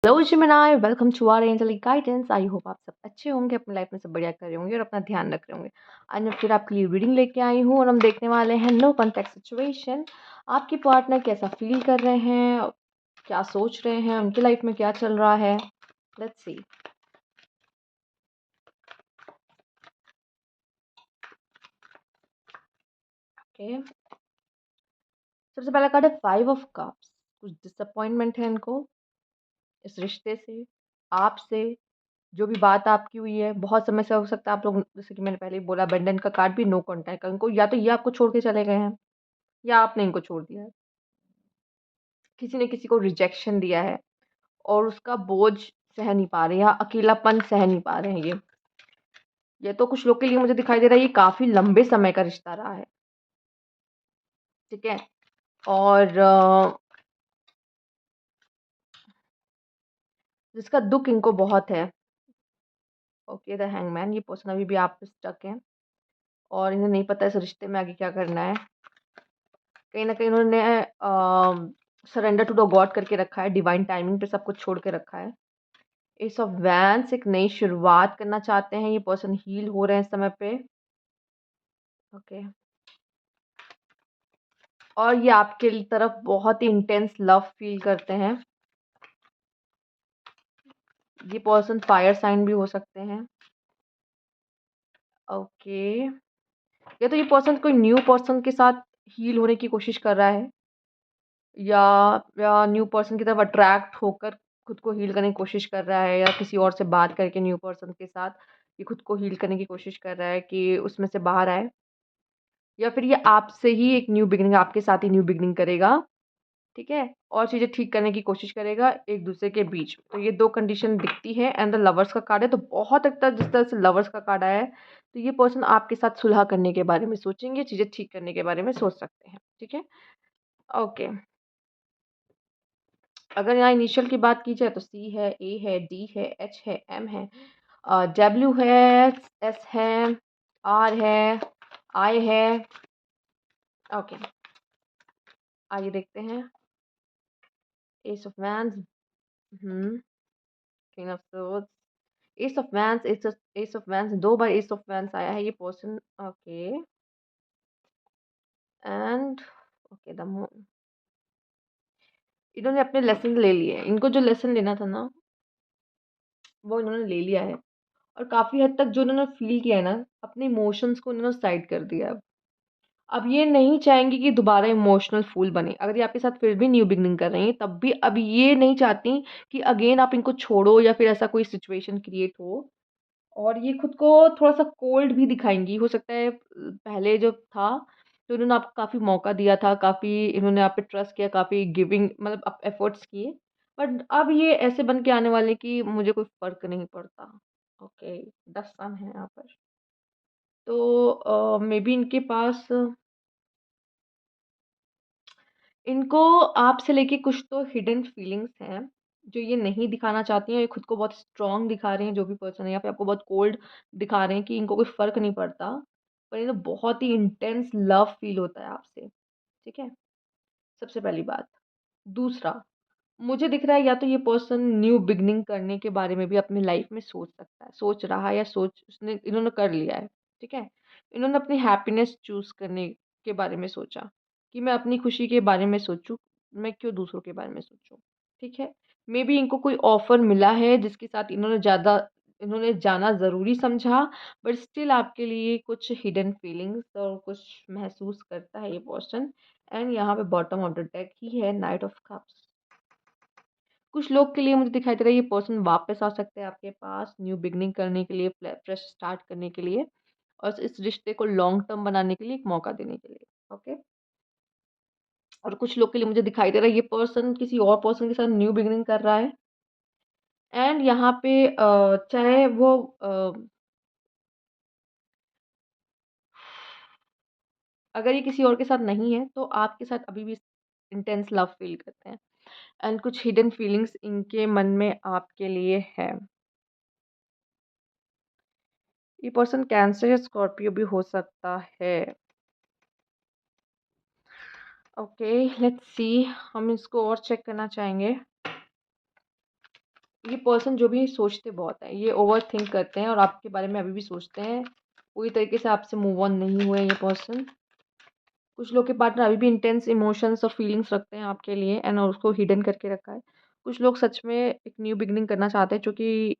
Hello जिमिनाई, welcome to our angelic guidance. I hope आप सब अच्छे होंगे, अपनी लाइफ में सब बढ़िया कर रहे होंगे और अपना ध्यान रख रहे होंगे। आज मैं फिर आपके लिए रीडिंग लेके आई हूँ और हम देखने वाले हैं नो कॉन्टेक्स्ट सिचुएशन। आपके पार्टनर कैसा फील कर रहे हैं, क्या सोच रहे हैं, उनकी लाइफ में क्या चल रहा है। Let's see. ओके, सबसे पहला कार्ड है 5 ऑफ कप्स। कुछ डिसअपॉइंटमेंट है इनको इस रिश्ते से, आपसे। जो भी बात आपकी हुई है, बहुत समय से हो सकता है आप लोग, जैसे कि मैंने पहले ही बोला, अबंडन का कार्ड भी नो कॉन्टैक्ट। उनको या तो ये आपको छोड़ के चले गए हैं या आपने इनको छोड़ दिया है। किसी ने किसी को रिजेक्शन दिया है और उसका बोझ सह नहीं पा रहे या अकेलापन सह नहीं पा रहे हैं। ये तो कुछ लोग के लिए मुझे दिखाई दे रहा है ये काफी लंबे समय का रिश्ता रहा है। ठीक है। और जिसका दुख इनको बहुत है। Okay, the hangman. ये पर्सन अभी भी आप पे स्टक है और इन्हें नहीं पता इस रिश्ते में आगे क्या करना है। कहीं ना कहीं उन्होंने सरेंडर टू द गॉड करके रखा है, डिवाइन टाइमिंग पे सब कुछ छोड़ के रखा है। एस ऑफ वैंस, एक नई शुरुआत करना चाहते हैं ये पर्सन, हील हो रहे हैं इस समय पे। ओके। और ये आपके तरफ बहुत ही इंटेंस लव फील करते हैं। ये पर्सन फायर साइन भी हो सकते हैं। ओके। या तो ये पर्सन कोई न्यू पर्सन के साथ हील होने की कोशिश कर रहा है, या न्यू पर्सन की तरफ अट्रैक्ट होकर खुद को हील करने की कोशिश कर रहा है, या किसी और से बात करके न्यू पर्सन के साथ ये खुद को हील करने की कोशिश कर रहा है कि उसमें से बाहर आए। या फिर ये आपसे ही एक न्यू बिगिनिंग, आपके साथ ही न्यू बिगिनिंग करेगा। ठीक है। और चीज़ें ठीक करने की कोशिश करेगा एक दूसरे के बीच। तो ये 2 कंडीशन दिखती है। एंड द लवर्स का कार्ड है, तो बहुत हद तक जिस तरह से लवर्स का कार्ड आया है, तो ये पर्सन आपके साथ सुलह करने के बारे में सोचेंगे, चीज़ें ठीक करने के बारे में सोच सकते हैं। ठीक है। ओके। अगर यहाँ इनिशियल की बात की जाए तो सी है, ए है, डी है, एच है, एम है, डब्ल्यू है, एस है, आर है, आई है। ओके, आइए देखते हैं। S of wands, king of swords, S of wands, S of wands, 2 bar S of wands आया है ये person. Okay. And okay, the moon. इन्होंने अपने लेसन ले लिए। इनको जो लेसन लेना था ना, वो इन्होंने ले लिया है। और काफ़ी हद तक जो इन्होंने फ़ील किया है ना, अपने इमोशंस को इन्होंने साइड कर दिया है। अब ये नहीं चाहेंगी कि दोबारा इमोशनल फूल बने। अगर ये आपके साथ फिर भी न्यू बिगिनिंग कर रही हैं, तब भी अब ये नहीं चाहती कि अगेन आप इनको छोड़ो या फिर ऐसा कोई सिचुएशन क्रिएट हो। और ये खुद को थोड़ा-सा कोल्ड भी दिखाएँगी। हो सकता है पहले जो था, तो इन्होंने आपको काफ़ी मौका दिया था, काफ़ी इन्होंने आप पे ट्रस्ट किया, काफ़ी गिविंग, मतलब आप एफर्ट्स किए। बट अब ये ऐसे बन के आने वाले कि मुझे कोई फ़र्क नहीं पड़ता। ओके, 10 सन है यहाँ पर। तो मेबी इनके पास, इनको आपसे लेके कुछ तो हिडन फीलिंग्स हैं, जो ये नहीं दिखाना चाहती हैं। ये खुद को बहुत स्ट्रॉन्ग दिखा रहे हैं, जो भी पर्सन है, या फिर आपको बहुत कोल्ड दिखा रहे हैं कि इनको कोई फ़र्क नहीं पड़ता। पर इन्हें बहुत ही इंटेंस लव फ़ील होता है आपसे। ठीक है? सबसे पहली बात। दूसरा, मुझे दिख रहा है या तो ये पर्सन न्यू बिगिनिंग करने के बारे में भी अपनी लाइफ़ में सोच सकता है, सोच रहा है, या सोच उसने इन्होंने कर लिया है। ठीक है? इन्होंने अपनी हैप्पीनेस चूज़ करने के बारे में सोचा कि मैं अपनी खुशी के बारे में सोचूँ, मैं क्यों दूसरों के बारे में सोचूँ। ठीक है? मेबी इनको कोई ऑफ़र मिला है जिसके साथ इन्होंने जाना ज़रूरी समझा, बट स्टिल आपके लिए कुछ हिडन फीलिंग्स और कुछ महसूस करता है ये पर्सन। एंड यहाँ पे बॉटम ऑफ द डेक ही है, नाइट ऑफ कप्स। कुछ लोग के लिए मुझे दिखाई दे रहा है ये पर्सन वापस आ सकते हैं आपके पास न्यू बिगनिंग करने के लिए, फ्रेश स्टार्ट करने के लिए, और इस रिश्ते को लॉन्ग टर्म बनाने के लिए एक मौका देने के लिए। ओके। और कुछ लोग के लिए मुझे दिखाई दे रहा है ये पर्सन किसी और पर्सन के साथ न्यू बिगनिंग कर रहा है। एंड यहाँ पे चाहे वो अगर ये किसी और के साथ नहीं है, तो आपके साथ अभी भी इंटेंस लव फील करते हैं। एंड कुछ हिडन फीलिंग्स इनके मन में आपके लिए है। ये पर्सन कैंसर या स्कॉर्पियो भी हो सकता है। Okay, let's see. हम इसको और चेक करना चाहेंगे। ये पर्सन जो भी सोचते बहुत हैं, ये ओवरथिंक करते हैं और आपके बारे में अभी भी सोचते हैं। पूरी तरीके से आपसे मूव ऑन नहीं हुए ये पर्सन। कुछ लोग के पार्टनर अभी भी इंटेंस इमोशंस और फीलिंग्स रखते हैं आपके लिए एंड उसको हिडन करके रखा है। कुछ लोग सच में एक न्यू बिगिनिंग करना चाहते हैं, जो कि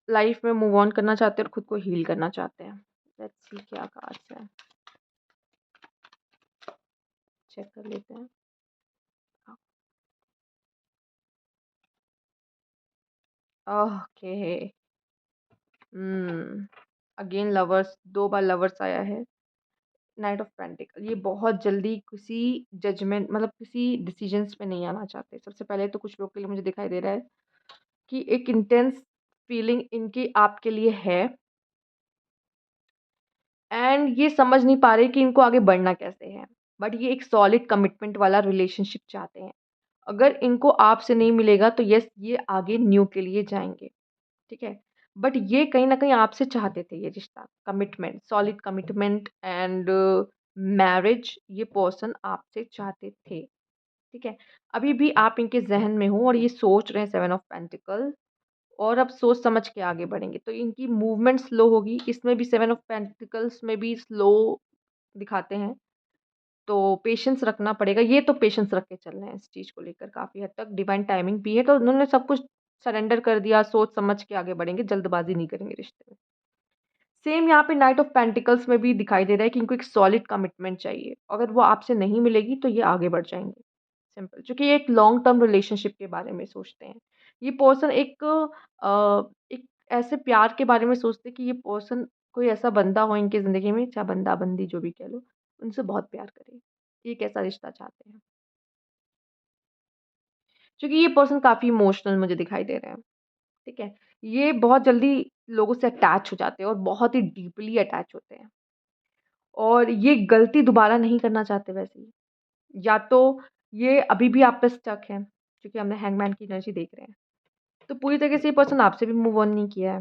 लाइफ में मूव ऑन करना चाहते हैं और खुद को हील करना चाहते हैं। लेट्स सी क्या कार्ड्स है, चेक कर लेते हैं। ओके। अगेन लवर्स, 2 बार लवर्स आया है। नाइट ऑफ पेंटिकल, ये बहुत जल्दी किसी जजमेंट मतलब किसी डिसीजंस पे नहीं आना चाहते। सबसे पहले तो कुछ लोग के लिए मुझे दिखाई दे रहा है कि एक इंटेंस फीलिंग इनकी आपके लिए है एंड ये समझ नहीं पा रहे कि इनको आगे बढ़ना कैसे है। बट ये एक सॉलिड कमिटमेंट वाला रिलेशनशिप चाहते हैं। अगर इनको आपसे नहीं मिलेगा तो यस, ये आगे न्यू के लिए जाएंगे, ठीक है। बट ये कहीं ना कहीं आपसे चाहते थे, ये रिश्ता, commitment, solid commitment and marriage, ये पर्सन आपसे चाहते थे, ठीक है। अभी भी आप इनके जहन में हो और ये सोच रहे हैं 7 ऑफ पेंटिकल, और अब सोच समझ के आगे बढ़ेंगे। तो इनकी मूवमेंट स्लो होगी, इसमें भी 7 ऑफ पेंटिकल्स में भी स्लो दिखाते हैं। तो पेशेंस रखना पड़ेगा, ये तो पेशेंस रख के चल रहे हैं इस चीज़ को लेकर काफ़ी हद तक। डिवाइन टाइमिंग भी है, तो उन्होंने सब कुछ सरेंडर कर दिया, सोच समझ के आगे बढ़ेंगे, जल्दबाजी नहीं करेंगे रिश्ते में। सेम यहाँ पे नाइट ऑफ पेंटिकल्स में भी दिखाई दे रहा है कि इनको एक सॉलिड कमिटमेंट चाहिए। अगर वो आपसे नहीं मिलेगी तो ये आगे बढ़ जाएंगे, सिंपल। क्योंकि ये एक लॉन्ग टर्म रिलेशनशिप के बारे में सोचते हैं। ये पर्सन एक ऐसे प्यार के बारे में सोचते हैं कि ये पर्सन, कोई ऐसा बंदा हो इनकी ज़िंदगी में, चाहे बंदा बंदी जो भी कह लो, उनसे बहुत प्यार करे। ये एक ऐसा रिश्ता चाहते हैं। क्योंकि ये पर्सन काफ़ी इमोशनल मुझे दिखाई दे रहे हैं, ठीक है। ये बहुत जल्दी लोगों से अटैच हो जाते हैं और बहुत ही डीपली अटैच होते हैं। और ये गलती दोबारा नहीं करना चाहते वैसे ही। या तो ये अभी भी आप पे स्टक हैं, क्योंकि हमने हैंगमैन की एनर्जी देख रहे हैं। तो पूरी तरीके से ये पर्सन आपसे भी मूव ऑन नहीं किया है।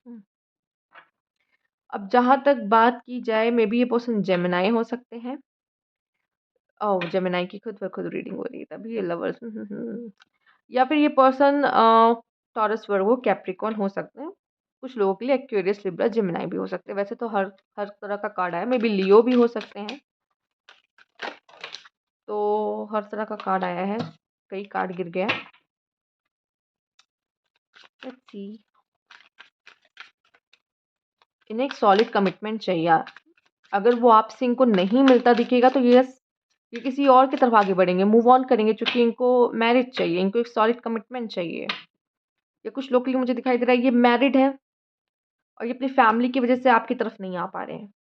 हुँ। अब जहाँ तक बात की जाए, मे बी ये पर्सन जेमिनी हो सकते हैं। ओह! जेमिनी की खुद ब खुद रीडिंग हो रही है, तभी ये लवर्स या फिर ये पर्सन टॉरस, वर्गो, कैप्रिकॉर्न हो सकते हैं। कुछ लोगों के लिए एक्वेरियस, लिब्रा, जेमिनी भी हो सकते हैं। वैसे तो हर हर तरह का कार्ड आया है, मे बी लियो भी हो सकते हैं। तो हर तरह का कार्ड आया है, कई कार्ड गिर गए हैं। Let's see. इन्हें एक सॉलिड कमिटमेंट चाहिए। अगर वो आपसे इनको नहीं मिलता दिखेगा तो ये किसी और की तरफ आगे बढ़ेंगे, मूव ऑन करेंगे, क्योंकि इनको मैरिज चाहिए, इनको एक सॉलिड कमिटमेंट चाहिए। या कुछ लोग के लिए मुझे दिखाई दे रहा है ये मैरिड है और ये अपनी फैमिली की वजह से आपकी तरफ नहीं आ पा रहे हैं।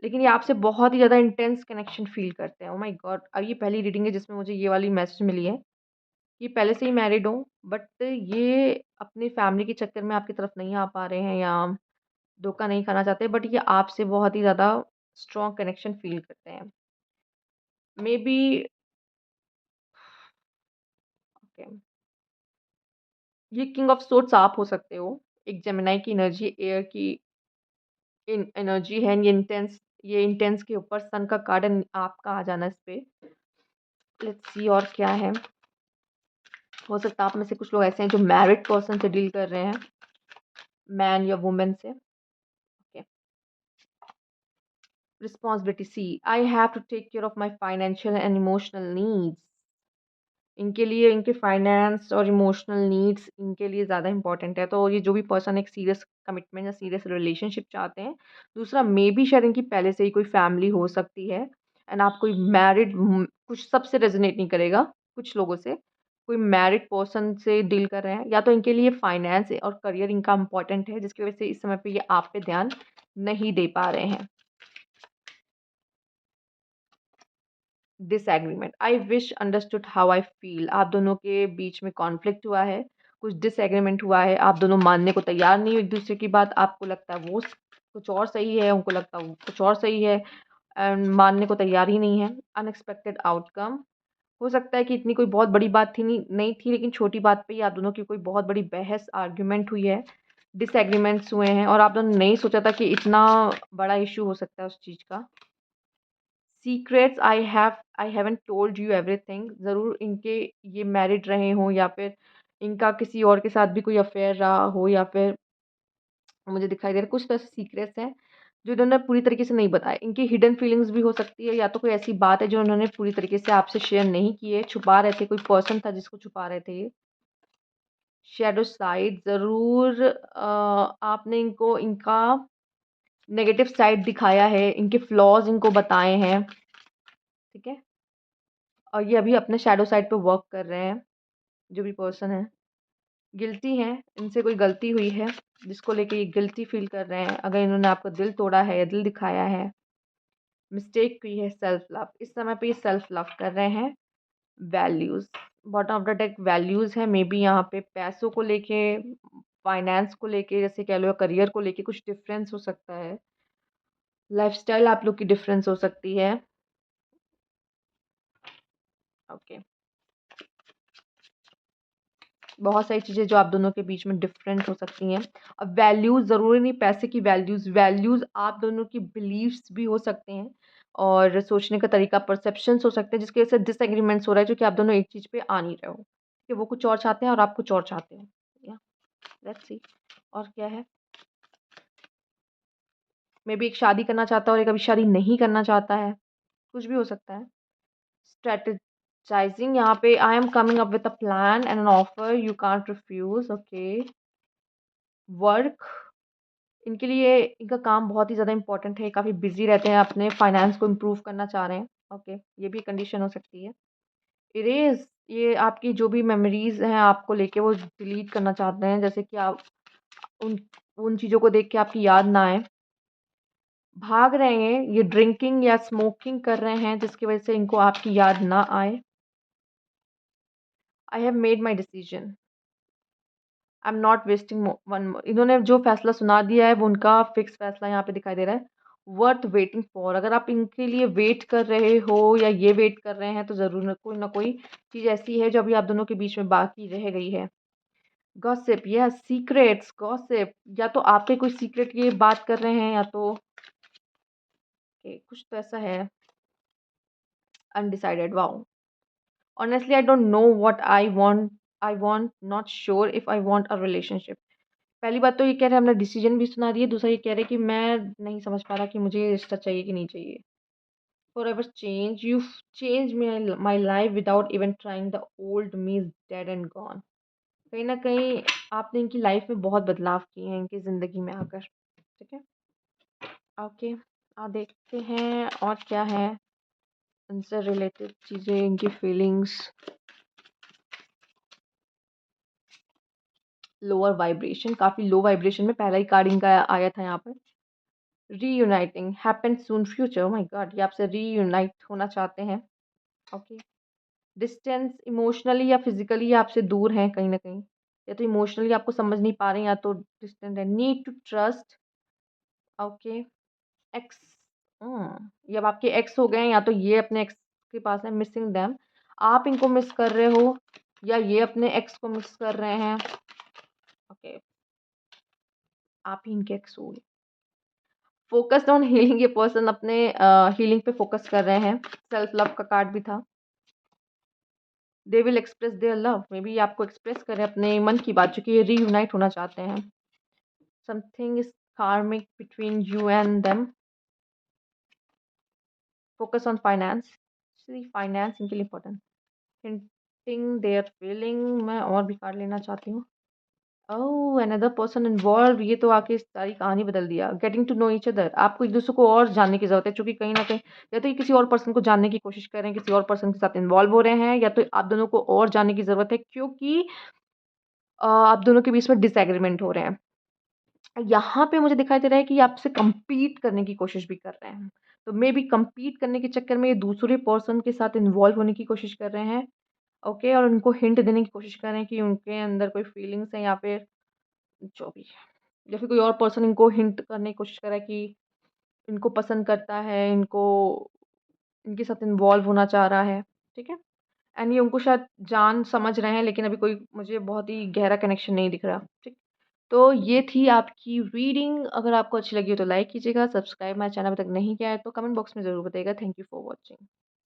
लेकिन ये आपसे बहुत ही ज़्यादा इंटेंस कनेक्शन फ़ील करते हैं। Oh my God! अब ये पहली रीडिंग है जिसमें मुझे ये वाली मैसेज मिली है। ये पहले से ही मैरिड हो, बट ये अपनी फैमिली के चक्कर में आपकी तरफ नहीं आ पा रहे हैं या धोखा नहीं खाना चाहते, बट ये आपसे बहुत ही ज़्यादा स्ट्रॉन्ग कनेक्शन फ़ील करते हैं। मेबी ओके, ये किंग ऑफ सोर्ड्स आप हो सकते हो। एक जेमिनी की एनर्जी, एयर की एनर्जी है। ये इंटेंस के ऊपर सन का कार्ड है, आपका आ जाना इस पे। लेट्स सी और क्या है। हो सकता है आप में से कुछ लोग ऐसे हैं जो मैरिड पर्सन से डील कर रहे हैं, मैन या वुमेन से। Okay, responsibility, see, I have to take care of my financial and emotional needs. इनके लिए इनके फाइनेंस और इमोशनल नीड्स इनके लिए ज़्यादा इंपॉर्टेंट है। तो ये जो भी पर्सन एक सीरियस कमिटमेंट या सीरियस रिलेशनशिप चाहते हैं। दूसरा, मे बी शायद इनकी पहले से ही कोई फैमिली हो सकती है एंड आप कोई मैरिड, कुछ सबसे रेजोनेट नहीं करेगा, कुछ लोगों से कोई मैरिड पर्सन से डील कर रहे हैं। या तो इनके लिए फाइनेंस और करियर इनका इंपॉर्टेंट है, जिसकी वजह से इस समय पे ये आप पे ध्यान नहीं दे पा रहे हैं। Disagreement, I wish understood how I feel. आप दोनों के बीच में कॉन्फ्लिक्ट हुआ है, कुछ डिसएग्रीमेंट हुआ है, आप दोनों मानने को तैयार नहीं हो एक दूसरे की बात। आपको लगता है वो कुछ और सही है, उनको लगता है वो कुछ और सही है एंड मानने को तैयार ही नहीं है। अनएक्सपेक्टेड आउटकम, हो सकता है कि इतनी कोई बहुत बड़ी बात थी नहीं थी, लेकिन छोटी बात पे ही आप दोनों की कोई बहुत बड़ी बहस, आर्ग्यूमेंट हुई है, डिसएग्रीमेंट्स हुए हैं और आप दोनों ने नहीं सोचा था कि इतना बड़ा इशू हो सकता है उस चीज़ का। Secrets I haven't told you everything, ज़रूर इनके ये मैरिड रहे हों या फिर इनका किसी और के साथ भी कोई अफेयर रहा हो, या फिर मुझे दिखाई दे रहा है कुछ तो ऐसे सीक्रेट्स हैं जो इन्होंने पूरी तरीके से नहीं बताए। इनकी हिडन फीलिंग्स भी हो सकती है, या तो कोई ऐसी बात है जो उन्होंने पूरी तरीके से आपसे शेयर नहीं की है, छुपा रहे थे, कोई पर्सन था जिसको छुपा रहे थे ये। शैडो साइड ज़रूर आपने इनको इनका नेगेटिव साइड दिखाया है, इनके फ्लॉज़ इनको बताए हैं, ठीक है? और ये अभी अपने शैडो साइड पे वर्क कर रहे हैं, जो भी पर्सन है। गिल्टी हैं, इनसे कोई गलती हुई है, जिसको लेके ये गिल्टी फ़ील कर रहे हैं। अगर इन्होंने आपको दिल तोड़ा है या दिल दिखाया है, मिस्टेक की है, सेल्फ लव, इस समय पे ये सेल्फ लव कर रहे हैं। Values, bottom of the deck values है, मे बी यहाँ पे पैसों को लेके, फाइनेंस को लेके, जैसे कह लो, या करियर को लेके कुछ डिफरेंस हो सकता है। लाइफस्टाइल आप लोग की डिफरेंस हो सकती है। ओके, बहुत सारी चीज़ें जो आप दोनों के बीच में डिफरेंट हो सकती हैं। अब वैल्यूज़ ज़रूरी नहीं पैसे की वैल्यूज़, वैल्यूज़ आप दोनों की बिलीव्स भी हो सकते हैं, और सोचने का तरीका, परसेप्शंस हो सकते हैं, जिसकी वजह से डिसएग्रीमेंट्स हो रहा है, क्योंकि आप दोनों एक चीज़ पे आ नहीं रहे हो, कि वो कुछ और चाहते हैं और आप कुछ और चाहते हो। या लेट्स सी, और क्या है? मे बी एक शादी करना चाहता है और एक अभी शादी नहीं करना चाहता है, कुछ भी हो सकता है। स्ट्रेटेजाइजिंग, यहाँ पे I am coming up with a plan and an offer you can't refuse. Okay, work, इनके लिए इनका काम बहुत ही ज़्यादा इंपॉर्टेंट है, काफ़ी बिजी रहते हैं, अपने फाइनेंस को इम्प्रूव करना चाह रहे हैं। ओके, ये भी कंडीशन हो सकती है। इरेज, ये आपकी जो भी मेमोरीज हैं आपको लेके वो डिलीट करना चाहते हैं, जैसे कि आप उन उन चीज़ों को देख के आपकी याद ना आए। भाग रहे हैं, ये ड्रिंकिंग या स्मोकिंग कर रहे हैं, जिसकी वजह से इनको आपकी याद ना आए। I have made my decision, I am not wasting one. इन्होंने जो फैसला सुना दिया है वो उनका फिक्स फैसला यहाँ पे दिखाई दे रहा है। वर्थ वेटिंग फॉर, अगर आप इनके लिए वेट कर रहे हो या ये वेट कर रहे हैं, तो ज़रूर ना कोई चीज़ ऐसी है जो अभी आप दोनों के बीच में बाकी रह गई है। गॉसिप, यस, सीक्रेट्स, गॉसिप, या तो आपके कोई सीक्रेट ये बात कर रहे हैं, या तो कुछ तो ऐसा है। Undecided, wow, honestly I don't know what I want, not sure if I want a relationship. पहली बात तो ये कह रहे हैं हमने डिसीजन भी सुना दिए, दूसरा ये कह रहे हैं कि मैं नहीं समझ पा रहा कि मुझे ये रिश्ता चाहिए कि नहीं चाहिए। For ever change, you change my life without even trying, the old me is dead and gone. कहीं ना कहीं आपने इनकी लाइफ में बहुत बदलाव किए हैं, इनकी ज़िंदगी में आकर, ठीक है? ओके, देखते हैं और क्या है इनसे रिलेटेड चीज़ें, इनकी फीलिंग्स। लोअर वाइब्रेशन, काफ़ी लो वाइब्रेशन में पहला ही कार्ड इनका आया था यहाँ पर। Reuniting happen soon future, my God, ये आपसे रीयूनाइट होना चाहते हैं। ओके, डिस्टेंस, इमोशनली या फिजिकली आपसे दूर हैं कहीं ना कहीं, या तो इमोशनली आपको समझ नहीं पा रहे हैं, या तो डिस्टेंट है। Need to trust, okay. Ex, ये अब आपके एक्स हो गए हैं, या तो ये अपने एक्स के पास है। मिसिंग देम, आप इनको मिस कर रहे हो, या ये अपने एक्स को मिस कर रहे हैं। ओके, आप ही इनके एक्स हो गए। फोकस्ड ऑन हीलिंग, ये पर्सन अपने हीलिंग पे फोकस कर रहे हैं। सेल्फ लव का कार्ड भी था। They will express their love, may be आपको एक्सप्रेस करें अपने मन की बात, जो कि ये रीयूनाइट होना चाहते हैं। Something is karmic between you and them. Focus on finance, see finance इनके लिए इंपॉर्टेंट। हिंटिंग देयर फीलिंग, मैं और भी कार्ड लेना चाहती हूँ। ओह, अनदर पर्सन इन्वॉल्व, ये तो आके सारी कहानी बदल दिया। Getting to know each other, आपको एक दूसरे को और जानने की जरूरत है, क्योंकि कहीं ना कहीं या तो ये किसी और पर्सन को जानने की कोशिश कर रहे हैं, किसी और पर्सन के साथ इन्वॉल्व हो रहे हैं, या तो आप दोनों को और जानने की जरूरत है, क्योंकि आप दोनों के बीच में डिसएग्रीमेंट हो रहे हैं। यहाँ पे मुझे दिखाई दे रहा है कि ये आपसे कम्पीट करने की कोशिश भी कर रहे हैं, तो मे बी कम्पीट करने के चक्कर में ये दूसरे पर्सन के साथ इन्वॉल्व होने की कोशिश कर रहे हैं। ओके, और उनको हिंट देने की कोशिश कर रहे हैं कि उनके अंदर कोई फीलिंग्स हैं, या फिर जो भी, या फिर कोई और पर्सन इनको हिंट करने की कोशिश कर रहा है कि इनको पसंद करता है, इनको इनके साथ इन्वॉल्व होना चाह रहा है, ठीक है? एंड ये उनको शायद जान समझ रहे हैं, लेकिन अभी कोई मुझे बहुत ही गहरा कनेक्शन नहीं दिख रहा, ठीक? तो ये थी आपकी रीडिंग। अगर आपको अच्छी लगी हो तो लाइक कीजिएगा, सब्सक्राइब माय चैनल अभी तक नहीं किया है तो कमेंट बॉक्स में ज़रूर बताइएगा। Thank you for watching.